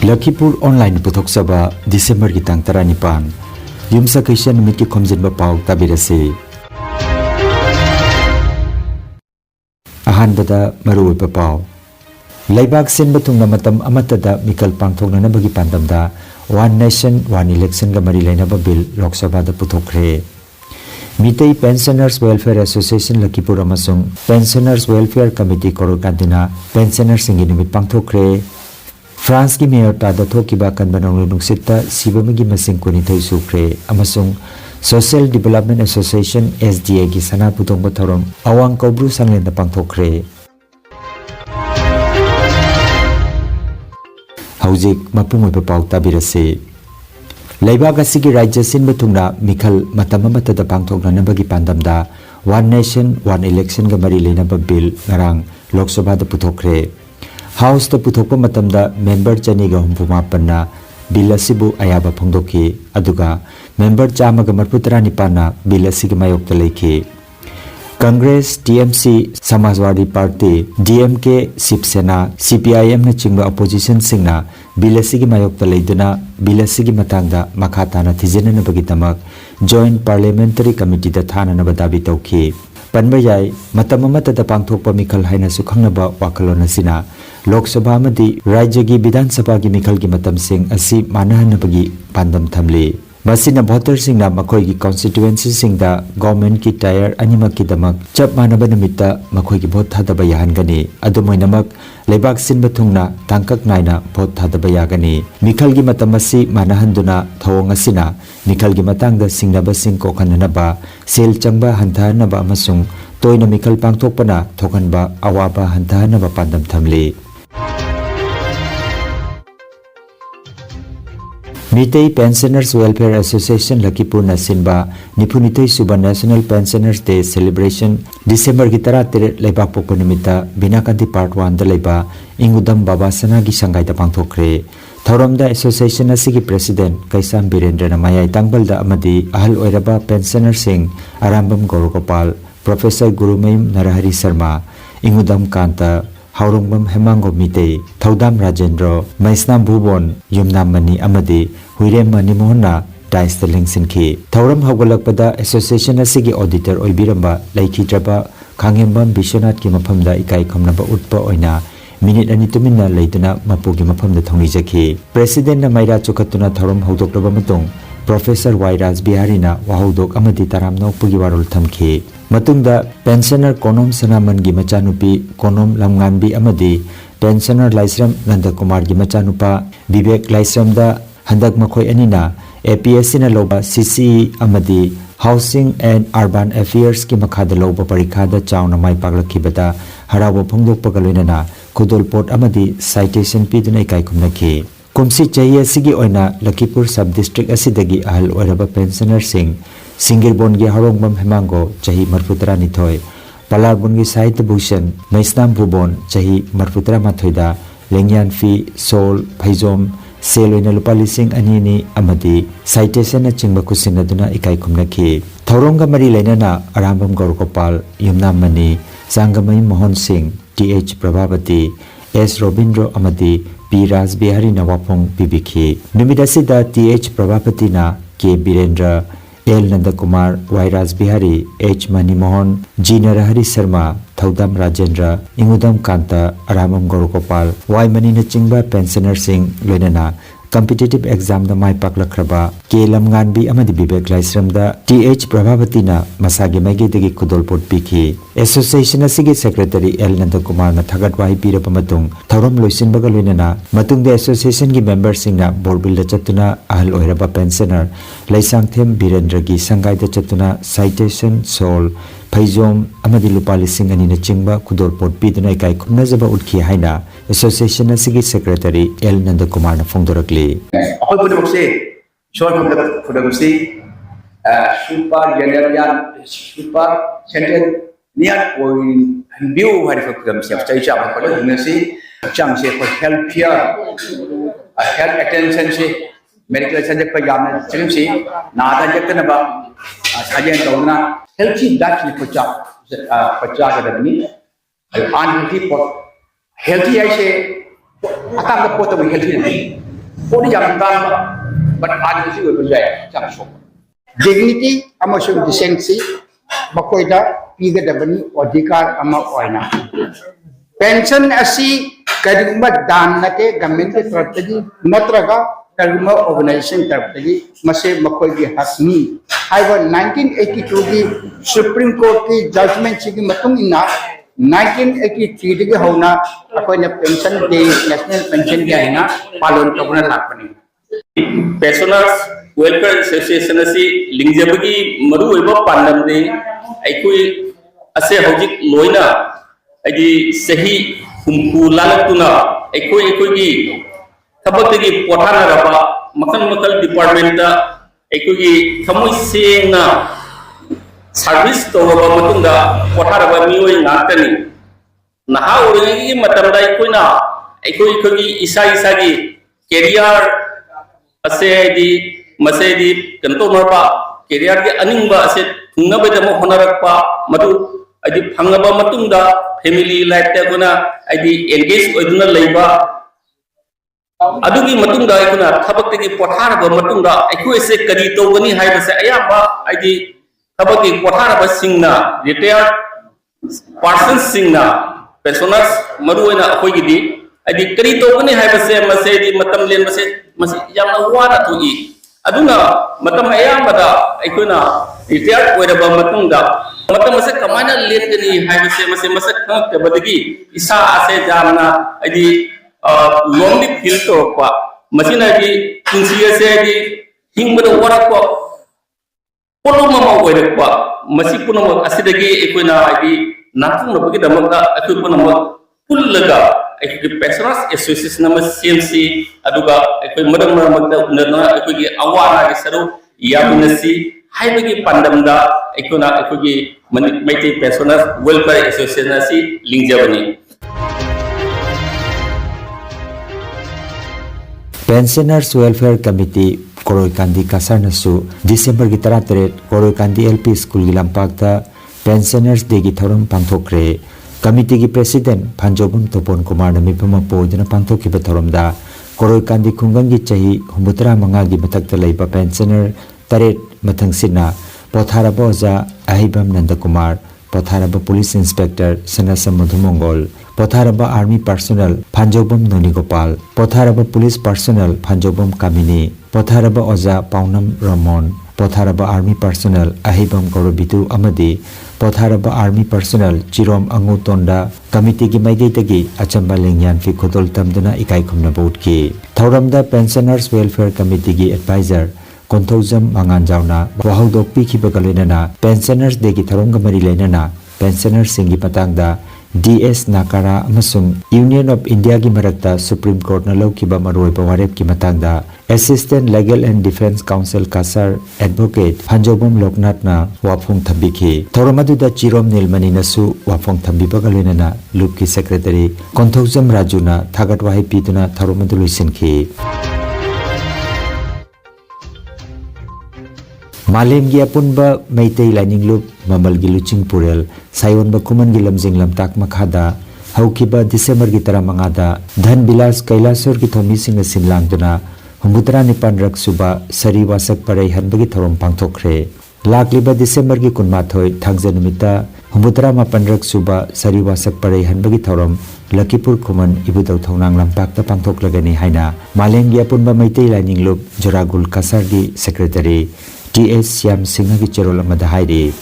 Lakhipur online puthok saba December ki tang tara nipan yumsa kaisha numit ki Khomjinba Pao tabirase ahanbada maru pao laibak sin batung matam amatada mikal pangthok na bagi pandamda one nation one election ga mari laina ba bill Lok Sabha da puthokre Mitei Pensioners Welfare Association Lakhipur amasung Pensioners Welfare Committee korokandina pensioners singi numit pangthokre France की mayor तादा थोकिबा कनबनों नुक्सिता सिबमगी मसिंग कुनिथोई सुक्रे अमसुंग सोशल डेवलपमेंट एसोसिएशन SDA की सना पुतोंग बथरोम अवांग कोब्रु संगलेन द पांगथोक्रे हौजिक मपुंग ओइबा पाउ ताबिरसे लैबाग असिगी राज्य सिनबा तुंगना मिखल मतम अमतदा पांगथोकनानबगी पांदमदा वन नेशन वन इलेक्शन ग मरी लेनबा बिल ngarang लोक सभा द पुथोक्रे हाउस द पुथोकपा मतमदा मेंबर चनीगा हुंफुमापन्ना बिल असिबु अयाबा फोंदोकी अदुगा मेंबर चामगा मरपुतरा निपाना बिल असिगी मायोक्ता लेखी Congress TMC Samajwadi party DMK Shivsena CPIM न चिंगबा अपोजिशन सिंगना बिल असिगी मायोक्ता लेदुना बिल असिगी मतंगदा मखाताना थिजेननबगी तमक जॉइंट पार्लियामेंटरी कमिटी द थाननबा दाबी तौखी पनबयाई मतम अमतदा पांगथोकपा मिखल हाइना सुखंगनबा वाखलोन असिना लोक सभा मदी राज्य की विधानसभा की मिखल की मतम सिंह असी मानहनबगी पांदम थमले मसिना वोटर सिंगना मखोई की कॉन्स्टिट्यूएंसी सिंगदा गवर्नमेंट की टायर अनिमक की दमक चप मानब नमित्ता मखोई की वोट थादबा याहनगनी अदुमोइनमक लेबाक सिनबा थुंगना तांकक नायना वोट थादबा यागनी मिखल की मतम असी मानहनदुना थवंग असिना मिखल की मतंगदा सिंगनबा सिंग कोखननबा सेल चंगबा हंथानबा अमसुंग तोयना मिखल पांगथोकपना थोकनबा अवाबा हंथानबा पांदम थमले Mitei Pensioners Welfare Association Lakhipur Nasinba Nipunitei Suba National Pensioners Day Celebration December की तरह तेरे लेबाक पोको निमित्ता बिनाकांति पार्ट 1 द लेबा इंगुदम बाबासना की संगाई द पांगथोक्रे थौरमदा एसोसिएशन असिगी प्रेसिडेंट कैसाम बीरेंद्र नमायाई तांगबलदा अमदी अहल ओइरबा पेंशनर सिंह आरामबम गौरगोपाल प्रोफेसर गुरुमयम नरहरि शर्मा इंगुदम कांता हाउरंगबम हेमांगो मिते थौदाम राजेंद्र मैस्नाम भुवन युमनाम मनी अमदी हुइरेम मनी मोहना डाइस लिंगसिनखी थौरम हौगलकपदा एसोसिएशन असिगी ऑडिटर ओइबिरंबा लैखिद्रबा खांगेंबम विश्वनाथ की मफमदा इकाई खमनबा उटपा ओइना मिनिट अनि तुमिन्ना लेदुना मपुगी मफमदा थौनिजखी president Myra चुखतुना थौरम हौदोकलबा मतुंग professor वाइराज बिहारीना वाहौदोक अमदी Taram नौपुगी वारोल थमखी मतुंगदा pensioner कोनोम सनामन की मचानुपी कोनोम लमगानबी अमदी पेंशनर लाइस्रम नंदकुमार की मचानुपा विवेक लाइस्रमदा हंदक मखोय अनिना APSC न लोबा CCE अमदी हाउसिंग एंड अर्बन अफेयर्स की मखादा लोबा परीक्षा चाउना माई पागलखिबदा हराबो फोंदोकपगा लोइनना खुदोलपोट अमदी साइटेशन पीदुना इकाई खुमनखी कुमसी चाहिए असिगी ओइना लखीपुर सब डिस्ट्रिक्ट असिदगी अहल ओइरबा पेंशनर सिंह सिंगिरबोन की हरोंगबम हेमांगो चाही मरफुतरा निथोय पलारबुन की साहित्य भूषण मैस्नाम भुबोन चाही मरफुतरा माथोयदा लेंगियान फी सोल फैजोम सेल ओइना लुपा लिसिंग अनिनी अमदी साइटेशन चिंगबा कुसिंगदुना इकाई खुमनखी थौरोंगा मरी लेनना अरामबम गौरगोपाल युमनाम मनी सांगमई मोहन सिंह TH प्रभावती S रोबिंद्र अमदी P राज बिहारी नवाफोंग पिबिखी निमिदासिदा TH प्रभावती ना K Birendra L Nandakumar Y Raj Bihari H Manimohan G Narahari Sharma Thoudam Rajendra Ingudam Kanta Arambam Gourgopal Y Mani नचिंगबा पेंशनर सिंह लोइनना कॉम्पिटिटिव एग्जाम द माई पाकलखरबा के लमगानबी अमदी विवेक लाइस्रमदा TH प्रभावती ना मसागे मैगेदगी खुदोलपोट पिखी एसोसिएशन असिगी सेक्रेटरी L नंदकुमार न थगत वाही पीरब मतुंग थौरम लोइसिनबगा लोइनना मतुंग द एसोसिएशन की मेंबर सिंगना बोर्बिल चतुना अहल ओइरबा पेंशनर लैसांगथेम बीरेंद्र की संगाई द चतुना साइटेशन सोल फैजोम अमदी लुपा लिसिंग अनिना चिंगबा खुदोलपोट पीदुना इकाई खुमनजबा उठखी हाइना एसोसिएशन असिगी सेक्रेटरी L नंदकुमार न फोंदोरकली Aku pun bersih, soal pun bersih, super general, super center niat poin view hari program siap cari siapa pada dinasi, cang siapa health attention si, medical saja pejamah cing si, nada je kena ba, saja yang tahu na healthy diet ni pecah ada ni, unhealthy pot, healthy aja, akan dapat potong healthy ni. पोरी याम तान but आज किसी को बजाय चाम शोक dignity amasung decency makoida pigadabani adhikar ama oina pension asi karigma dan nate government ke tarafdagi natraga karigma organization tarafdagi mase makoigi hakni haiba 1982 ki supreme court ki judgment chi matung ina 1983 dagi hauna akoina pension day national pension day ina palon tobna lakpani Pensioners Welfare Association asi lingjabagi maru oiba pandamde aikui ase hojik loina aji sahi humpu lalatuna aikui gi thabakagi pothana raba makal department da aikui gi thamoi sengna service to raba matungda pothara ba mioi ngakani naha oringi matamda aikui gi isa gi career ase di masedi kanto marpa career di aningba ase thungna bedamo honarakpa madu adi phangaba matungda family life ta guna adi engage oiduna leiba adugi matungda ikuna thabak gi pothara ba matungda aiku ase kari to gani haibase ayamba adi thabak gi pothara ba singna retired persons singna pensioners maruina akoi gi di adi kari to gani haibase masedi matam len masi yamna wana tugi aduna matam ayambada aikuna retired oiraba matungda matam mase kamana len gani haibase mase khak badagi isa ase jamna adi lonely feel to pa masina di kunsiya se di hingbada warak pa polo mama warak pa masi puno asidagi ikuna adi natung no bagi damakda aku puno pullaga aku pensioners association nama CMC aduga aku madam magda unna aku gi awana gi saru yamunasi hai bagi pandamda aku gi maiti pensioners welfare association asi lingjabani Pensioners Welfare Committee Koroi Kandi Kasarnasu December gi 13 Koroi Kandi LP School gi lampakta Pensioners Day gi thorum panthokre Committee gi President Phanjobum Topon Kumar na mipama poidna panthokhiba thorumda Koroi Kandi khungang gi chahi 39 gi mathakta leiba pensioner taret mathangsina Potharaba Oja Ahibam Nandakumar Potharaba Police Inspector Sanasam Madhumongol Potharaba Army Personnel Phanjobam Nonigopal Potharaba Police Personnel Phanjobam Kamini Potharaba Oja Paunam Ramon Potharaba Army Personnel Ahibam Gorobitu Amadi Potharaba Army Personnel Chirom Angutonda Committee gi Maidetagi Achamba Lengyan ki Khodol Tamduna Ikai Khumna Board ki Thauramda Pensioners Welfare Committee gi Advisor Konthojam Manganjauna Wahodok Pikhiba Galenana Pensioners Day gi Tharong Gamari Lenana Pensioners Singi Patangda DS Nakara amasung Union of India gi marakta Supreme Court na laukiba maroi bawarep ki matangda Assistant Legal and Defense Counsel Kasar Advocate Phanjobum Loknath na wafung thabikhi Thoromaduda Chirom Nilmani nasu wafung thambiba galenana Loop ki Secretary Konthojam Rajuna Thagat wahi pituna Thoromadu luisinki Malem gi apunba Meitei Lining Loop Mamal gi Luching Purel Sayon ba Kuman gi Lamjing Lamtak Makhada Haukiba December gi 15 da Dhan Bilas Kailasor gi thomi singa sinlangduna Humbutra Nipan Rak Suba Sari Wasak Parai Hanbagi Thorom Pangthokre Lakliba December gi kunmathoi Thangjanumita Humbutra Mapan Rak Suba Sari Wasak Parai Hanbagi Thorom Lakhipur Kuman Ibudau Thonang Lampakta Pangthoklagani haina Malem gi apunba Meitei Lining Loop Joragul Kasar gi Secretary TS Syam Singha gi cherol amada hairi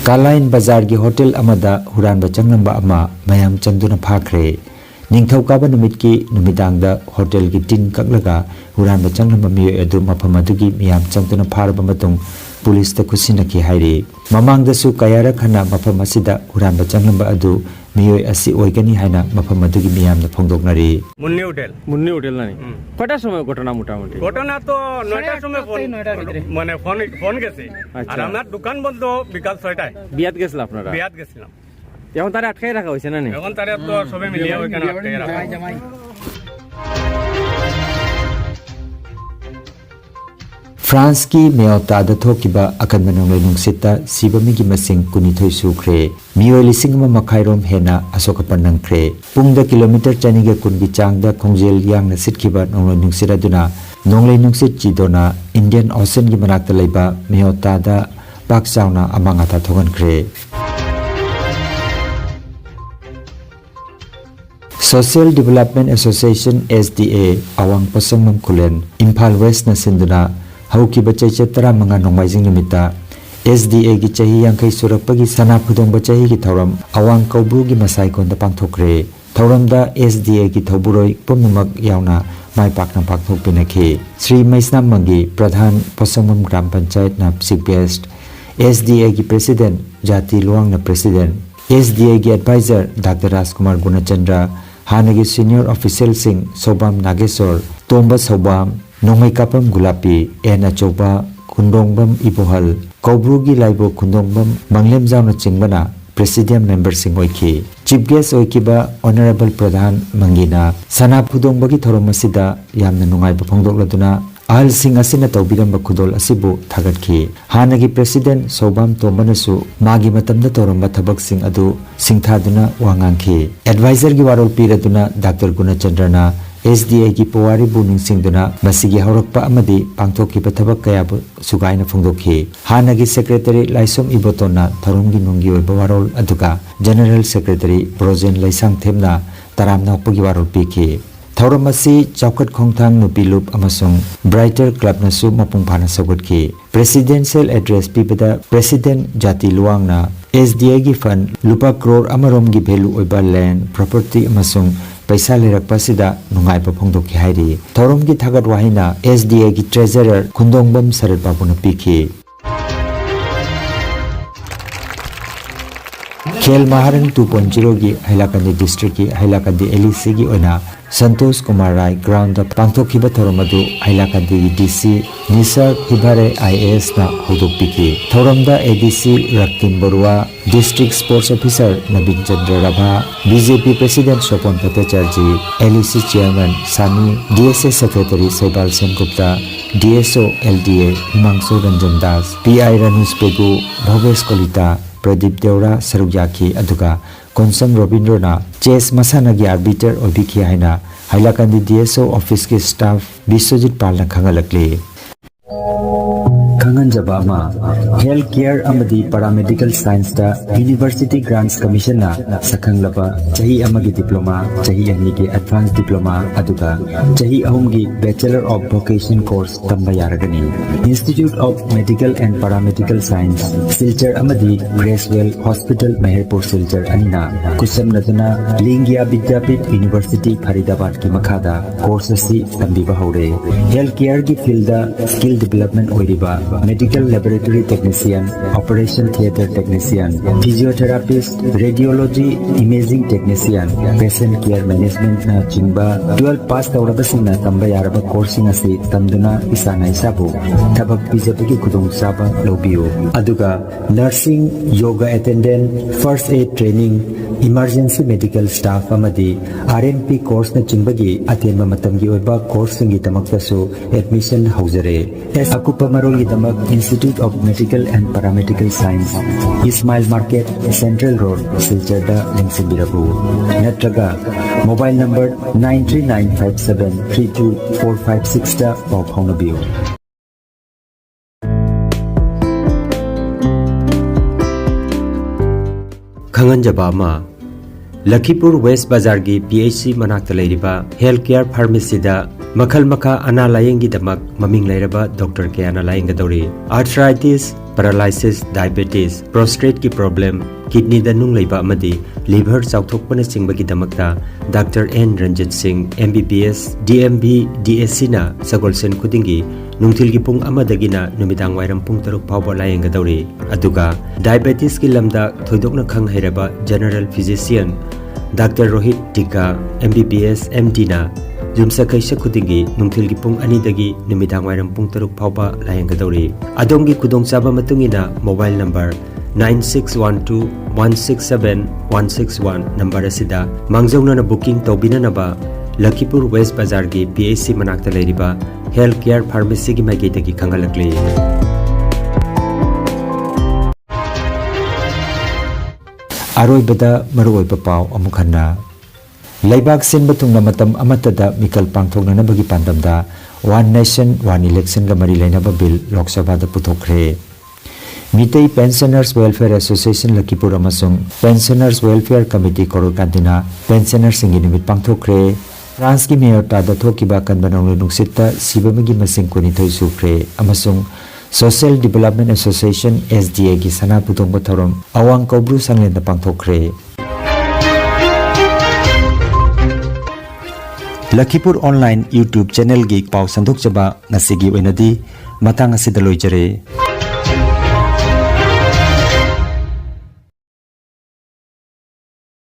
Kalain Bazar gi hotel amada huran ba changnamba ama mayam changduna phakre Ningthauka numit ki numidangda hotel gi tin kaklaga huran ba changnamba mi edu maphamadu miyam changduna pharaba matung police ta kusina ki hairi mamangda su kayara khana maphamasida huran ba changnamba adu miyoi asi oigani haina maphamadu gi miyam na phongdoknari Munni hotel না কটার সময় ঘটনা মোটামুটি ঘটনা তো 9টার সময় মানে phone গেছে আর আমার দোকান বন্ধ বিকাল 6টায় বিয়াত গেছিল আপনারা বিয়াত গেছিলাম এখন তারা আটকাই রাখা হয়েছে না এখন তারা তো সবাই মিলিয়ে ওখানে আটকাই রাখা फ्रांस की मेयोता थोकिबा अकनबा नोंगलै नुंगसिता सिबा मिगी मसिंग कुनिथोय सुख्रे मियोय लिसिंग अमा मखाइरोम हेना असोकपन नंख्रे पुंगदा किलोमीटर चनिगे कुनगी चांगदा खोंजेल यांगना सिटखिबा नोंगलै नुंगसिरा दुना नोंगलै नुंगसित चिदोना इंडियन ओशन की मनाक्ता लैबा मेयोतादा पाक चावना अमांगाता थोगनख्रे Social Development Association SDA awang pasangmam kulen Imphal West na sinduna hauki bachai chetara manga nongmaijing limita SDA gi chahi yangkai surakpagi sana phudong bachai gi thoram awang kaubru gi masai konda pangthokre thoramda SDA gi thoburoi pumnamak yauna mai pakna pakthok pinakhe Sri Maisnam Mangi Pradhan Pasangmam Gram Panchayat na Best SDA gi President Jati Luang na President SDA gi Advisor Dr. Rajkumar Gunachandra Hanagi Senior Official Singh Sobam Nagesor Tomba Sobam Nongmai Kapam Gulapi Ena Choba Kundongbam Ibohal Kaubrugi Laibo Kundongbam Manglem Jauna Chingbana Presidium Member Singh Oiki Chief Guest Oikiba Honorable Pradhan Mangina Sana Pudongbagi Thoromasida Yamna Nungai Bapongdokladuna Ahal Singh asina tawbiramba khudol asibu thagatki hanagi President Sobam Tombanasu magi matamda toramba thabak sing adu singthaduna wangangki Advisor gi warol piraduna Dr. Gunachandrana SDA ki powari buning singduna masigi haurakpa amadi pangthoki pathabak kaya sugaina phongdokhi hanagi Secretary Laisom Ibotona Tharumgi nungi oiba warol aduga General Secretary Projen Laisang Themna taramna pagi warol piki Thauramasi Chaukat Khongthang Nupilup amasung Brighter Club nasu mapung phana sagotki Presidential Address pibada President Jati Luang na SDA gi fund lupa crore amarom gi value oiba land property amasung paisa lerakpa sida nungai pa phongdokki hairi Thauram gi thagat wahina SDA gi Treasurer Khundongbam Sarat Babuna pikhi Khel Maharan 2.0 gi Hailakandi District ki Hailakandi LEC gi oina Santosh Kumar Rai ground up pangthokhiba thoramadu Hailakandi DC Nisar Hibare IAS na hodok piki thoramda ADC Raktim Borua District Sports Officer Nabin Chandra Rabha BJP President Sopon Bhattacharya LEC Chairman Sani DSA Secretary Saibal Sen Gupta DSO LDA Himangso Ranjan Das PI Ranus Pegu Bhavesh Kolita Pradeep Deora Sarugyaki aduga Konsam Robindrana Chess Masanagi Arbiter Obiki Haina Hailakandi DSO Office ki staff Biswajit Palna Khangalakli Khangan Jabama Health Care Amadi Paramedical Science da University Grants Commission na Sakhanglaba Chahi Amagi Diploma Chahi Anigi Advanced Diploma aduga Chahi Ahumgi Bachelor of Vocation Course tamba yaragani Institute of Medical and Paramedical Science Silchar Amadi Gracewell Hospital Meherpur Silchar Anina Kusam Naduna Lingya Vidyapit University Faridabad ki makhada course asi tambiba haure Health Care ki field da skill development oiriba Medical Laboratory Technician, Operation Theatre Technician, Physiotherapist, Radiology Imaging Technician, Patient Care Management na chingba 12 pass tawrabasing na tamba yaraba coursing asi tamduna isana isabu thabak pijabagi kudung saba lobiyo aduga nursing yoga attendant first aid training emergency medical staff amadi RNP course na chingbagi atenba matamgi oiba course singi tamaktasu admission haujare as akupa marol gi Institute of Medical and Paramedical Science Ismail Market Central Road Silchada Lingsibirabu Natraga Mobile number 939573245 da of Honobio Khangan Jabama Lakhipur West Bazar gi PHC manakta leiriba Healthcare Pharmacy da Makhal Makha Ana Layengi Damak Maming Lairaba Dr. Kayana Layenga Dori Arthritis, Paralysis, Diabetes, Prostate ki problem, Kidney da nung leiba amadi Liver Chauthokpana Singbagi Damakta Dr. N. Ranjit Singh MBBS DMB DSC na Sagolsen Kudingi Nungthil gi pung amadagina numidang wairam pung taruk phawba layenga dori aduga Diabetes ki lamda thoidokna khang hairaba General Physician Dr. Rohit Tika MBBS MD na Jumsa kaisa kudingi nungthil gi pung ani dagi numidang wairam pung taruk phawba layenga dori adongi kudong chaba matungina mobile number 9612167161 number asida mangjauna na booking tobina naba Lakhipur West Bazar gi PHC manakta leiriba health care pharmacy ki mai ki khangalakli aroi bada maroi papau amukhanna laibak sin batung na matam amatada mikal pangthok na bagi pandamda one nation one election ga mari laina ba bill lok sabha da puthokre Mitei Pensioners Welfare Association Lakhipur amasung Pensioners Welfare Committee Korokandina Pensioners singi nimit pangthokre France ki mayor ta da thokiba kanbanong nuksita sibamagi masing kuni thoi sukre amasung Social Development Association SDA ki sana putong bathorom awang kobru sanglen da pangthokre Lakhipur online YouTube channel gi pau sandok chaba ngasigi oinadi matang asidaloi jare